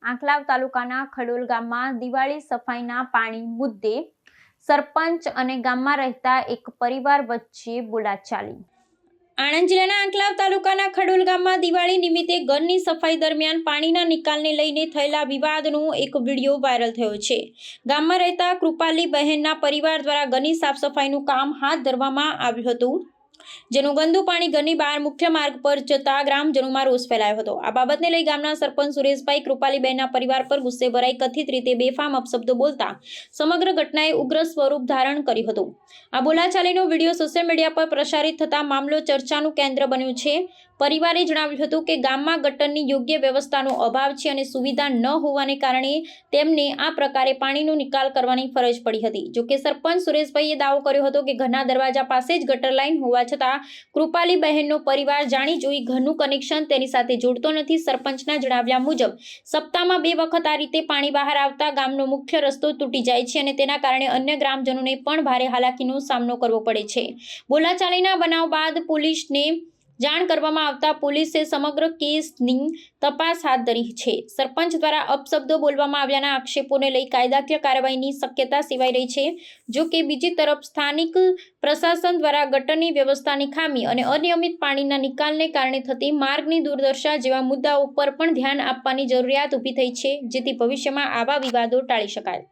આંકલાવ તાલુકાના ખડોલ ગામમાં દિવાળી સફાઈના પાણી મુદ્દે સરપંચ અને ગામમાં રહેતા એક પરિવાર વચ્ચે બોલાચાલી। આણંદ જિલ્લાના આંકલાવ તાલુકાના ખડોલ ગામમાં દિવાળી નિમિત્તે ઘરની સફાઈ દરમિયાન પાણીના નિકાલને લઈને થયેલા વિવાદનો એક વિડીયો વાયરલ થયો છે। ગામમાં રહેતા કૃપાલી બહેનના પરિવાર દ્વારા ઘરની સાફ સફાઈનું કામ હાથ ધરવામાં આવ્યું હતું, જેનું ગંદુ પાણી ઘરની બહાર મુખ્ય માર્ગ પર જતા ગ્રામજનોમાં રોષ ફેલાયો હતો। આ બાબતને લઈ ગામના સરપંચ સુરેશભાઈ કૃપાલીબહેનના પરિવાર પર ગુસ્સે ભરાઈ કથિત રીતે બેફામ અપશબ્દો બોલતા સમગ્ર ઘટનાએ ઉગ્ર સ્વરૂપ ધારણ કર્યું હતું। આ બોલાચાલીનો વિડીયો સોશિયલ મીડિયા પર પ્રસારિત થતા મામલો ચર્ચાનું કેન્દ્ર બન્યું છે। પરિવારે જણાવ્યું હતું કે ગામમાં ગટરની યોગ્ય વ્યવસ્થાનો અભાવ છે અને સુવિધા ન હોવાને કારણે તેમને આ પ્રકારે પાણીનો નિકાલ કરવાની ફરજ પડી હતી। જોકે સરપંચ સુરેશભાઈએ દાવો કર્યો હતો કે ઘરના દરવાજા પાસે જ ગટર લાઈન હોવા છતાં કૃપાલી બહેનનો પરિવાર જાણી જોઈ ઘરનું કનેક્શન તેની સાથે જોડતો નથી। સરપંચના જણાવ્યા મુજબ સપ્તાહમાં 2 વખત આ રીતે પાણી બહાર આવતા ગામનો મુખ્ય રસ્તો તૂટી જાય છે અને તેના કારણે અન્ય ગ્રામજનોને પણ ભારે હાલાકીનો સામનો કરવો પડે છે। બોલાચાલીના બનાવ બાદ પોલીસને જાણ કરવામાં આવતા પોલીસે સમગ્ર કેસની તપાસ હાથ ધરી છે। સરપંચ દ્વારા અપશબ્દો બોલવામાં આવ્યાના આક્ષેપોને લઈ કાયદાકીય કાર્યવાહીની શક્યતા સેવાઈ રહી છે। જો કે બીજી તરફ સ્થાનિક પ્રશાસન દ્વારા ગટરની વ્યવસ્થાની ખામી અને અનિયમિત પાણીના નિકાલને કારણે થતી માર્ગની દુર્દશા જેવા મુદ્દાઓ પર પણ ધ્યાન આપવાની જરૂરિયાત ઊભી થઈ છે, જેથી ભવિષ્યમાં આવા વિવાદો ટાળી શકાય।